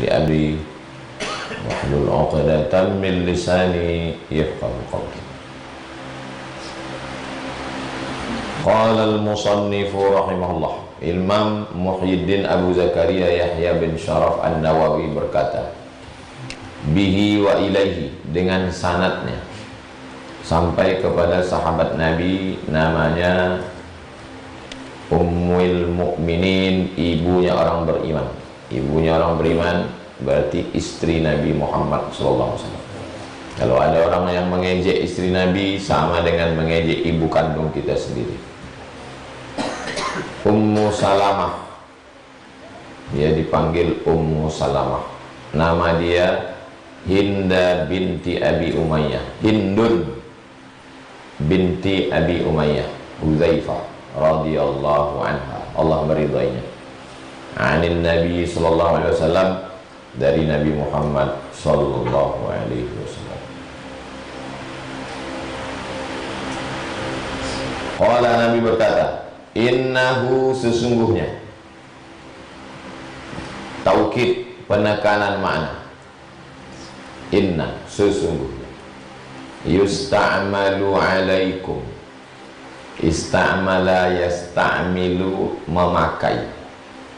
li amri wahlul 'uqdatam min lisani yafqahu qawli. Qala al-musannifu rahimahullah, Imam Muhyiddin Abu Zakaria Yahya bin Syaraf An-Nawawi berkata, bihi wa ilaihi, dengan sanadnya sampai kepada sahabat Nabi namanya Ummul Mukminin, ibunya orang beriman. Ibunya orang beriman berarti istri Nabi Muhammad SAW. Kalau ada orang yang mengejek istri Nabi, sama dengan mengejek ibu kandung kita sendiri. Ummu Salamah, dia dipanggil Ummu Salamah. Nama dia Hinda binti Abi Umayyah, Hindun binti Abi Umayyah Hudzaifah radhiyallahu anha, Allah meridainya. Anin Nabi sallallahu alaihi wasallam, dari Nabi Muhammad sallallahu alaihi wasallam. Qala, Nabi berkata, innahu, sesungguhnya, taukid, penekanan makna. Inna, sesungguhnya, yusta'malu alaikum, ista'mala yasta'milu, memakai,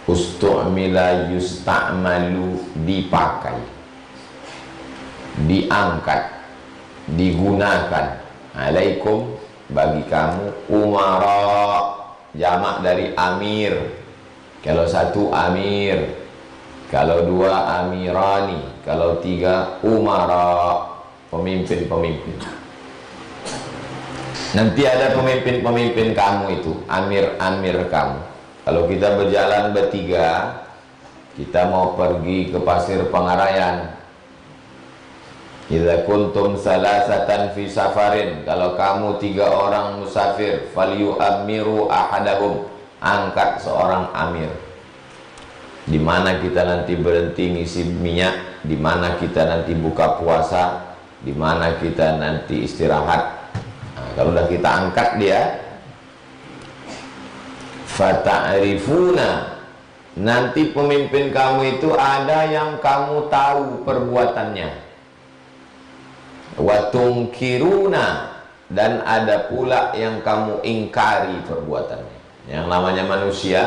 ustu'mila yusta'malu, dipakai, diangkat, digunakan, alaikum, bagi kamu, umara, jamak dari amir. Kalau satu amir, kalau dua amirani, kalau tiga umara, pemimpin-pemimpin. Nanti ada pemimpin-pemimpin kamu itu, amir-amir kamu. Kalau kita berjalan bertiga, kita mau pergi ke Pasir Pangarayan, idza kuntum salasatan fi safarin, kalau kamu 3 orang musafir, falyu'amiru ahadahum, angkat seorang amir. Di mana kita nanti berhenti ngisi minyak, di mana kita nanti buka puasa, di mana kita nanti istirahat. Kalau udah kita angkat dia, fata'rifuna, nanti pemimpin kamu itu ada yang kamu tahu perbuatannya, watungkiruna, dan ada pula yang kamu ingkari perbuatannya. Yang namanya manusia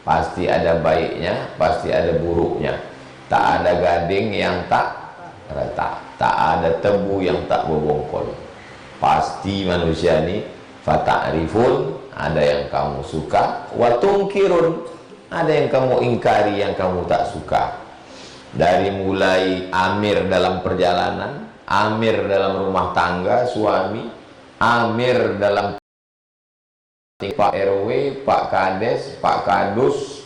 pasti ada baiknya, pasti ada buruknya. Tak ada gading yang tak retak, tak ada tebu yang tak berbongkol. Pasti manusia ini fata'rifun, ada yang kamu suka, watungkirun, ada yang kamu ingkari, yang kamu tak suka. Dari mulai amir dalam perjalanan, amir dalam rumah tangga, suami, amir dalam Pak RW, Pak Kades, Pak Kadus,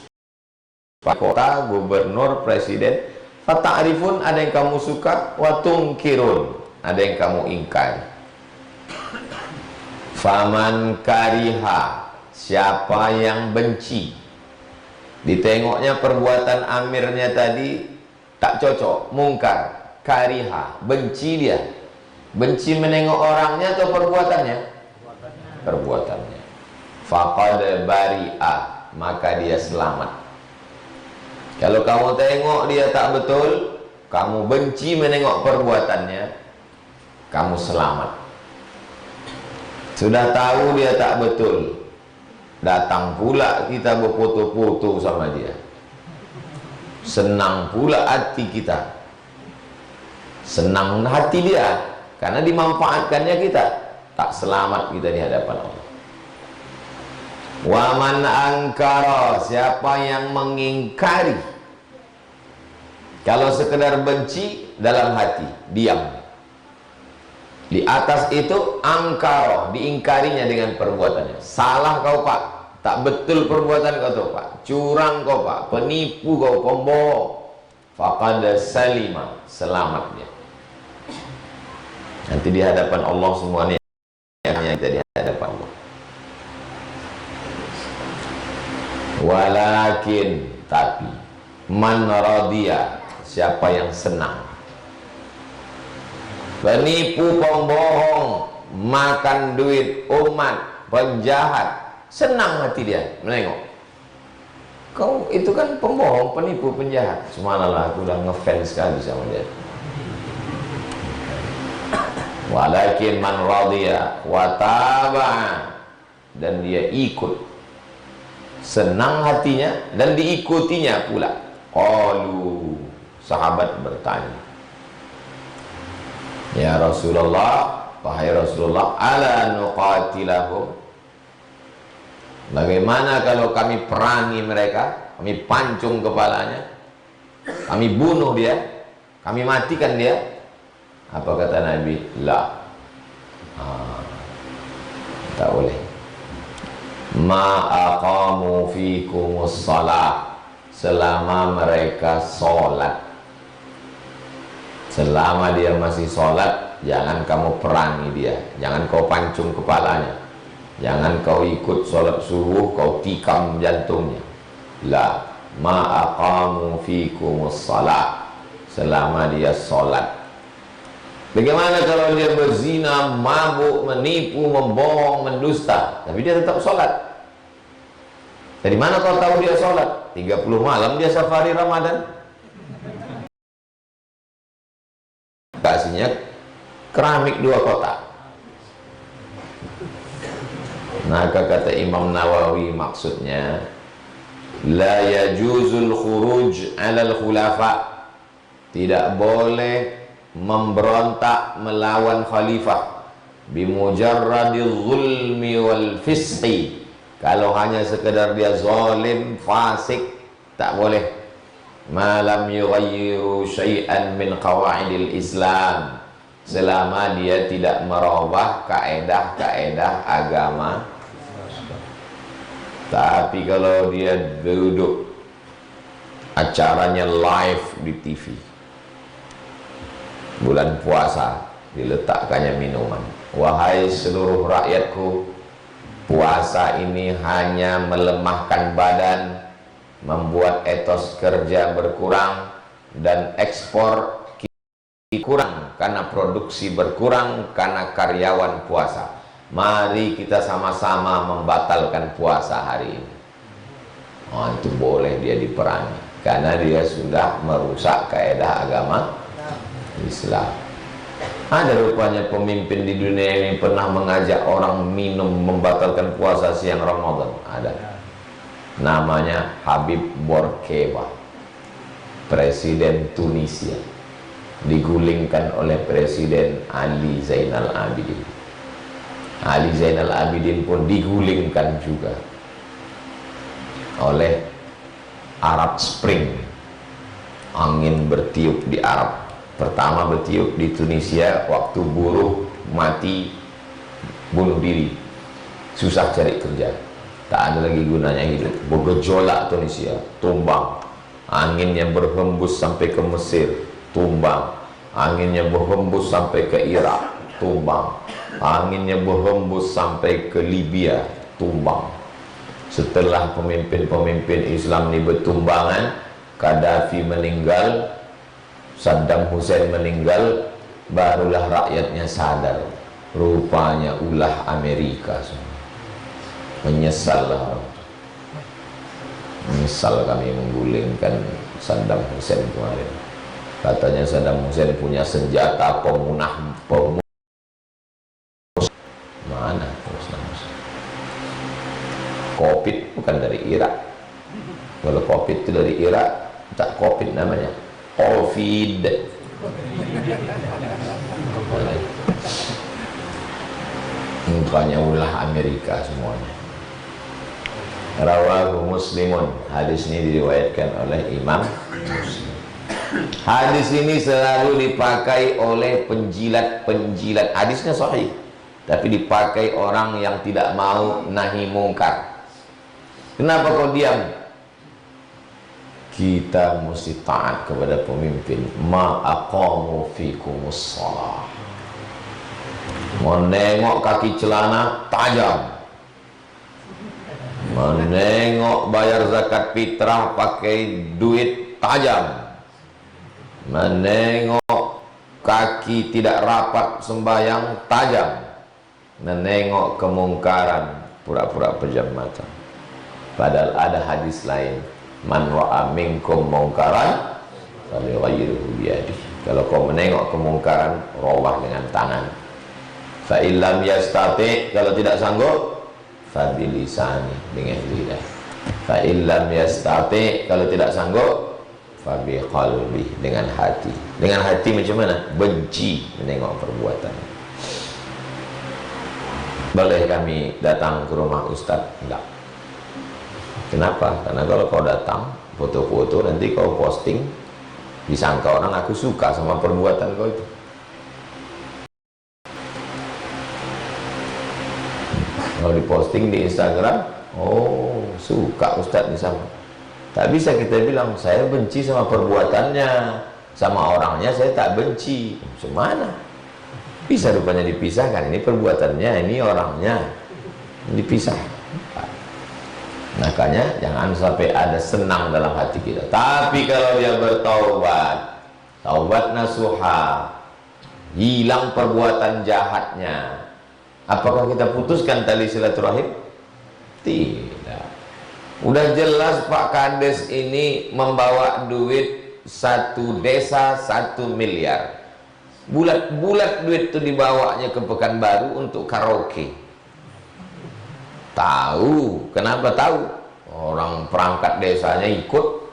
Pak Kota, Gubernur, Presiden. Fata'rifun, ada yang kamu suka, watungkirun, ada yang kamu ingkari. Faman kariha, siapa yang benci, ditengoknya perbuatan amirnya tadi tak cocok, mungkar, kariha, benci dia. Benci menengok orangnya atau perbuatannya? Perbuatannya. Faqad bari'a, maka dia selamat. Kalau kamu tengok dia tak betul, kamu benci menengok perbuatannya, kamu selamat. Sudah tahu dia tak betul, datang pula kita berfoto-foto sama dia, senang pula hati kita, senang hati dia, karena dimanfaatkannya kita, tak selamat kita di hadapan Allah. Waman angkara, siapa yang mengingkari, kalau sekedar benci dalam hati, diam. Di atas itu angkara, diingkarinya dengan perbuatannya. Salah kau pak, tak betul perbuatan kau tuh pak, curang kau pak, penipu kau, pembohong. Faqad salima, selamat dia. Nanti di hadapan Allah semuanya yang kita di hadapan Allah. Walakin, tapi, man radiya, siapa yang senang, penipu, pembohong, makan duit umat, penjahat, senang hati dia menengok. Kau itu kan pembohong, penipu, penjahat. Subhanallah, aku udah ngefans sekali sama dia. Walakin man radiya wa taba'a, dan dia ikut, senang hatinya dan diikutinya pula. Qalu, sahabat bertanya, ya Rasulullah, wahai Rasulullah, ala nuqatilahum, bagaimana kalau kami perangi mereka, kami pancung kepalanya, kami bunuh dia, kami matikan dia? Apa kata Nabi? La, tak boleh. Ma aqamu fikumus salat, selama mereka sholat, selama dia masih sholat, jangan kamu perangi dia, jangan kau pancung kepalanya, jangan kau ikut sholat subuh kau tikam jantungnya. La, ma aqamu fikumus salat, selama dia sholat. Bagaimana kalau dia berzina, mabuk, menipu, membohong, mendusta, tapi dia tetap sholat? Dari mana kau tahu dia sholat? 30 malam dia safari Ramadan. Kasihnya keramik 2 kotak. Maka kata Imam Nawawi, maksudnya la yajuzul khuruj alal khulafa, tidak boleh memberontak melawan khalifah bimujarradil zulmi wal fisqi, kalau hanya sekedar dia zalim, fasik, tak boleh. Malam yughayyiru syai'an min qawaidil Islam, selama dia tidak merubah kaedah-kaedah agama. Tapi kalau dia duduk acaranya live di TV, bulan puasa, diletakkannya minuman, wahai seluruh rakyatku, puasa ini hanya melemahkan badan, membuat etos kerja berkurang, dan ekspor kurang karena produksi berkurang karena karyawan puasa. Mari kita sama-sama membatalkan puasa hari ini. Oh, itu boleh dia diperangi, karena dia sudah merusak kaedah agama Islam. Ada rupanya pemimpin di dunia ini pernah mengajak orang minum, membatalkan puasa siang Ramadan. Ada. Namanya Habib Bourguiba, presiden Tunisia, digulingkan oleh Presiden Ali Zainal Abidin. Ali Zainal Abidin pun digulingkan juga oleh Arab Spring, angin bertiup di Arab. Pertama bertiup di Tunisia waktu buruh mati bunuh diri, susah cari kerja, tak ada lagi gunanya hidup, bergejolak Tunisia, tumbang. Anginnya berhembus sampai ke Mesir, tumbang. Anginnya berhembus sampai ke Irak, tumbang. Anginnya berhembus sampai ke Libya, tumbang. Setelah pemimpin-pemimpin Islam ini bertumbangan, Gaddafi meninggal, Saddam Hussein meninggal, barulah rakyatnya sadar, rupanya ulah Amerika. Menyesallah, menyesal kami menggulingkan Saddam Hussein kemarin. Katanya Saddam Hussein punya senjata pemunah. Mana Covid bukan dari Irak. Kalau Covid itu dari Irak, tak Covid namanya, Covid. Bukannya ulah Amerika semuanya. Rawahu Muslimun, hadis ini diriwayatkan oleh Imam Muslim. Hadis ini selalu dipakai oleh penjilat-penjilat. Hadisnya sahih, tapi dipakai orang yang tidak mau nahi mungkar. Kenapa kau diam? Kita mesti taat kepada pemimpin. Ma aqamu fikumus shalah. Menengok kaki celana tajam, menengok bayar zakat fitrah pakai duit tajam, menengok kaki tidak rapat sembahyang tajam, menengok kemungkaran pura-pura pejam mata. Padahal ada hadis lain, Man ra'a minkum munkaran falyughayyirhu biyadihi. Kalau kau menengok kemungkaran, robah dengan tangan. Fa illam yastati, kalau tidak sanggup, fa bilisani, dengan lidah. Fa illam yastati, kalau tidak sanggup, fa biqalbi, dengan hati. Dengan hati macam mana? Benci menengok perbuatan. Boleh kami datang ke rumah Ustaz? Enggak. Kenapa? Karena kalau kau datang foto-foto, nanti kau posting, disangka orang aku suka sama perbuatan kau itu. Kalau diposting di Instagram, oh suka Ustaz ini sama. Tak bisa kita bilang saya benci sama perbuatannya, sama orangnya saya tak benci. Semana? Bisa rupanya dipisahkan. Ini perbuatannya, ini orangnya, dipisah. Makanya jangan sampai ada senang dalam hati kita. Tapi kalau dia bertaubat, taubat nasuha, hilang perbuatan jahatnya, apakah kita putuskan tali silaturahim? Tidak. Udah jelas Pak Kades ini membawa duit satu desa 1 miliar. Bulat-bulat duit itu dibawanya ke Pekanbaru untuk karaoke. Tahu, kenapa tahu? Orang perangkat desanya ikut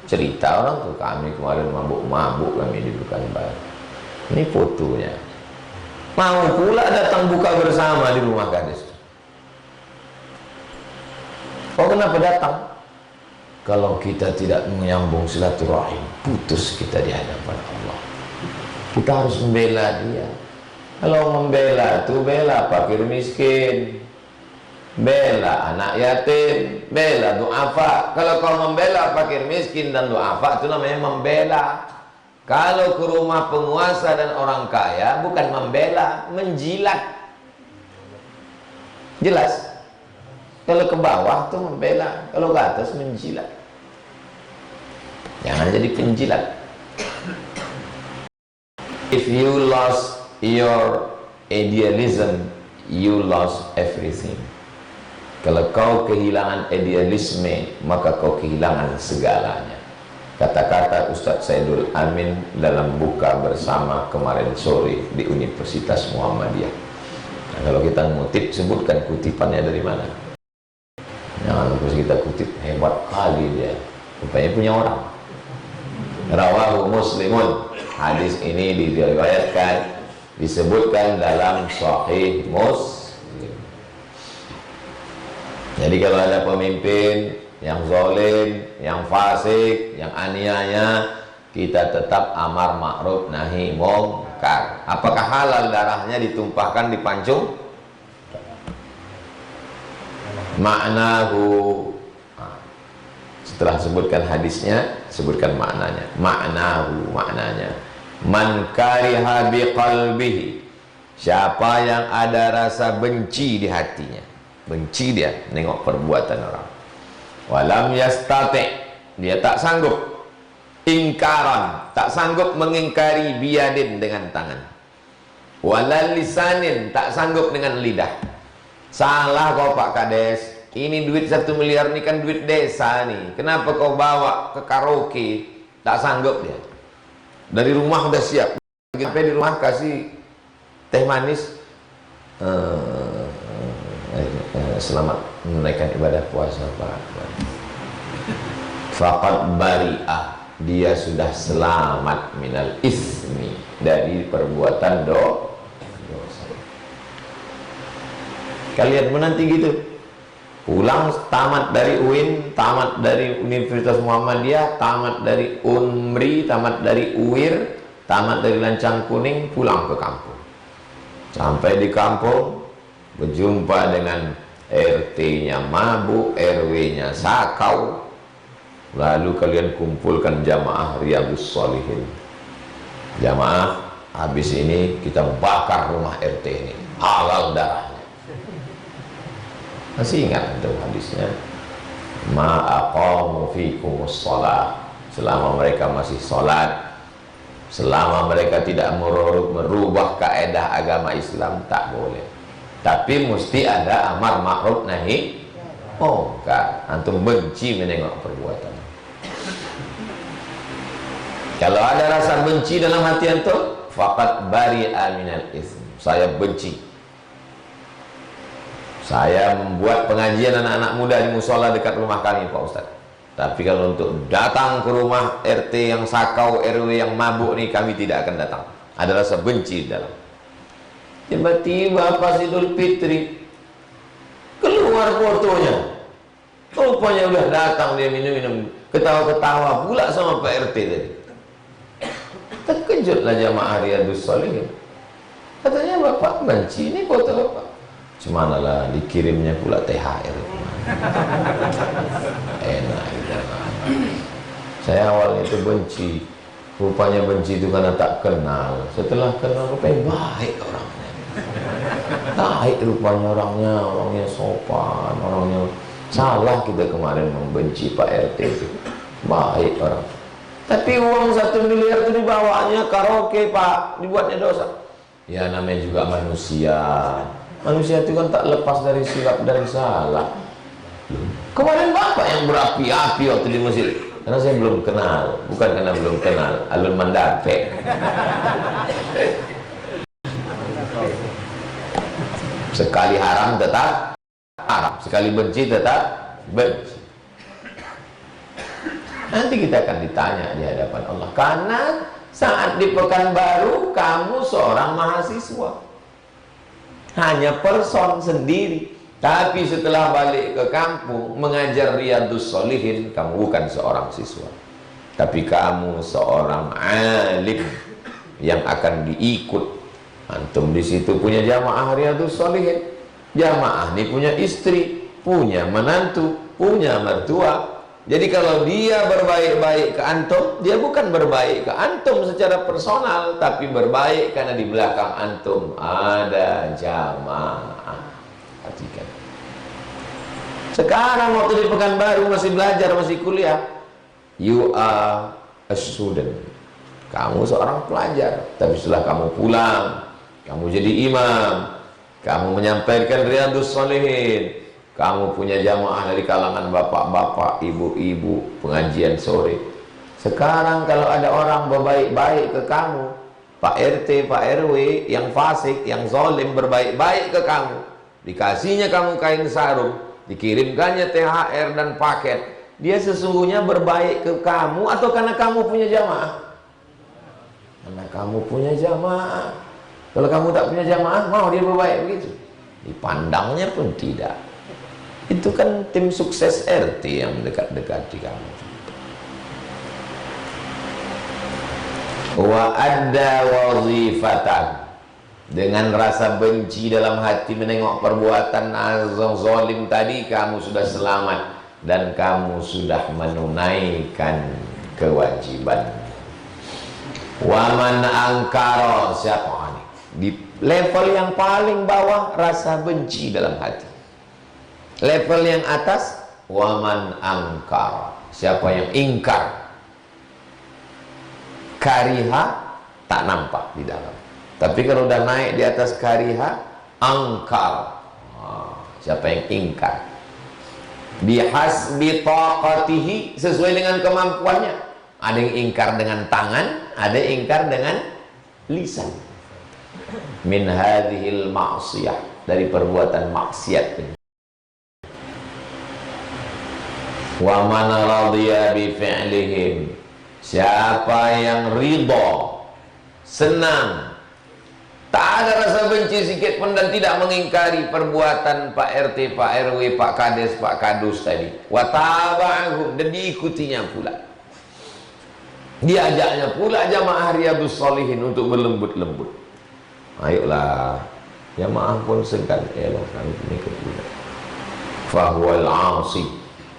cerita orang tuh, kami kemarin mabuk-mabuk kami di Pekanbaru. Ini fotonya. Mau pula datang buka bersama di rumah Kades. Oh, kenapa datang? Kalau kita tidak menyambung silaturahim, putus kita di hadapan Allah. Kita harus membela dia. Kalau membela itu bela fakir miskin, bela anak yatim, bela du'afa. Kalau kau membela fakir miskin dan du'afa, itu namanya membela. Kalau ke rumah penguasa dan orang kaya, bukan membela, menjilat. Jelas? Kalau ke bawah itu membela, kalau ke atas menjilat. Jangan jadi penjilat. If you lost your idealism, you lost everything. Kalau kau kehilangan idealisme, maka kau kehilangan segalanya. Kata-kata Ustadz Saidul Amin dalam buka bersama kemarin sore di Universitas Muhammadiyah. Nah, kalau kita ngutip, sebutkan kutipannya dari mana. Jangan terus kita kutip, hebat kali dia, rupanya punya orang. Rawahu Muslimun, hadis ini diriwayatkan, disebutkan dalam Sahih Muslim. Jadi kalau ada pemimpin yang zalim, yang fasik, yang aniaya, kita tetap amar ma'ruf nahi mungkar. Apakah halal darahnya ditumpahkan di pancung? Maknahu. Setelah sebutkan hadisnya, sebutkan maknanya. Maknahu, maknanya. Man kariha biqalbihi, siapa yang ada rasa benci di hatinya, benci dia nengok perbuatan orang. Walam yastati, dia tak sanggup. Ingkaran, tak sanggup mengingkari biyadin dengan tangan. Walal lisanin, tak sanggup dengan lidah. Salah kau Pak Kades, ini duit 1 miliar ini kan duit desa nih, kenapa kau bawa ke karaoke? Tak sanggup dia. Dari rumah udah siap, sampai di rumah kasih teh manis, selamat menunaikan ibadah puasa Pak. Faqad bari'ah, dia sudah selamat minal ismi, dari perbuatan dosa. Kalian menanti gitu, pulang tamat dari UIN, tamat dari Universitas Muhammadiyah, tamat dari UNMRI, tamat dari UIR, tamat dari Lancang Kuning, pulang ke kampung. Sampai di kampung, berjumpa dengan RT-nya mabuk, RW-nya sakau. Lalu kalian kumpulkan jamaah Riyadhus Shalihin. Jamaah, habis ini kita bakar rumah RT ini, halal darahnya. Masih ingat itu hadisnya? Ma aqamu fikumus shalah, selama mereka masih sholat, selama mereka tidak merubah kaedah agama Islam, tak boleh. Tapi mesti ada amar ma'ruf nahi Oh enggak, antum benci menengok perbuatan. Kalau ada rasa benci dalam hati antum, faqad bari'a minal itsm. Saya benci. Saya membuat pengajian anak-anak muda di musola dekat rumah kami, Pak Ustaz. Tapi kalau untuk datang ke rumah RT yang sakau, RW yang mabuk nih, kami tidak akan datang. Ada rasa benci di dalam. Tiba-tiba pas Idul Fitri keluar fotonya. Rupanya udah datang dia minum-minum, ketawa-ketawa pula sama Pak RT tadi. Terkejutlah jamaah Riyadhus Shalihin. Katanya bapak benci ini foto bapak. Cemanalah dikirimnya pula THR. Enak gitu. Saya awalnya itu benci. Rupanya benci itu karena tak kenal. Setelah kenal rupanya baik orangnya. Baik rupanya orangnya sopan, orangnya. Salah kita kemarin membenci Pak RT itu. Baik orang. Tapi uang 1 miliar itu dibawanya karaoke Pak, dibuatnya dosa. Ya namanya juga manusia. Manusia itu kan tak lepas dari silap dan salah. Kemarin bapak yang berapi-api waktu di masjid. Karena saya belum kenal, bukan karena belum kenal, alun mandape. Sekali haram tetap haram, sekali benci tetap benci. Nanti kita akan ditanya di hadapan Allah. Karena saat di Pekanbaru kamu seorang mahasiswa, hanya person sendiri. Tapi setelah balik ke kampung mengajar Riyadhus Shalihin, kamu bukan seorang siswa, tapi kamu seorang alim yang akan diikut. Antum di situ punya jamaah Riyadhus Shalihin. Jamaah ini punya istri, punya menantu, punya mertua. Jadi kalau dia berbaik-baik ke antum, dia bukan berbaik ke antum secara personal, tapi berbaik karena di belakang antum ada jamaah. Perhatikan. Sekarang waktu di Pekanbaru masih belajar, masih kuliah, you are a student. Kamu seorang pelajar. Tapi setelah kamu pulang, kamu jadi imam, kamu menyampaikan Riyadhus Shalihin, kamu punya jamaah dari kalangan bapak-bapak, ibu-ibu, pengajian sore. Sekarang kalau ada orang berbaik-baik ke kamu, Pak RT, Pak RW yang fasik, yang zalim berbaik-baik ke kamu, dikasihnya kamu kain sarung, dikirimkannya THR dan paket, dia sesungguhnya berbaik ke kamu atau karena kamu punya jamaah? Karena kamu punya jamaah. Kalau kamu tak punya jamaah, mau dia berbaik begitu? Dipandangnya pun tidak. Itu kan tim sukses RT yang dekat-dekat di kamu. Wa adda wazifatan, dengan rasa benci dalam hati menengok perbuatan zalim tadi, kamu sudah selamat dan kamu sudah menunaikan kewajiban. Wa man angkara, siapa ini? Di level yang paling bawah rasa benci dalam hati. Level yang atas waman angkar, siapa yang ingkar. Kariha tak nampak di dalam. Tapi kalau udah naik di atas kariha, angkar, siapa yang ingkar. Bihasbi taqatihi, sesuai dengan kemampuannya. Ada yang ingkar dengan tangan, ada yang ingkar dengan lisan. Min hadhil ma'siyah, dari perbuatan maksiat ini. Wa man radiya bi fi'lihim, siapa yang ridha, senang, tak ada rasa benci sedikit pun dan tidak mengingkari perbuatan Pak RT, Pak RW, Pak Kades, Pak Kadus tadi. Wa taba'ahum, dan diikutinya pula, diajaknya pula jamaah Riyadhus Shalihin untuk berlembut-lembut. Ayolah, jamaah pun segan, elah kami ini kebudak. Fahuwal 'asi,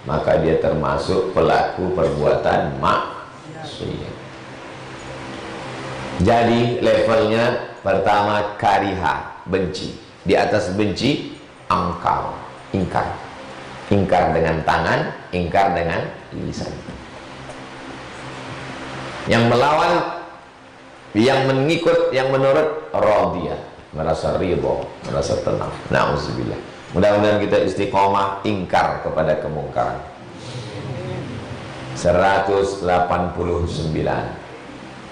maka dia termasuk pelaku perbuatan maksiat. Jadi levelnya pertama kariha, benci. Di atas benci, angkar, ingkar. Ingkar dengan tangan, ingkar dengan lisan. Yang melawan, yang mengikut, yang menurut, radiyah, merasa ridha, merasa tenang. Na'udzubillah. Mudah-mudahan kita istiqomah ingkar kepada kemungkaran. 189.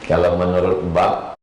Kalau menurut bab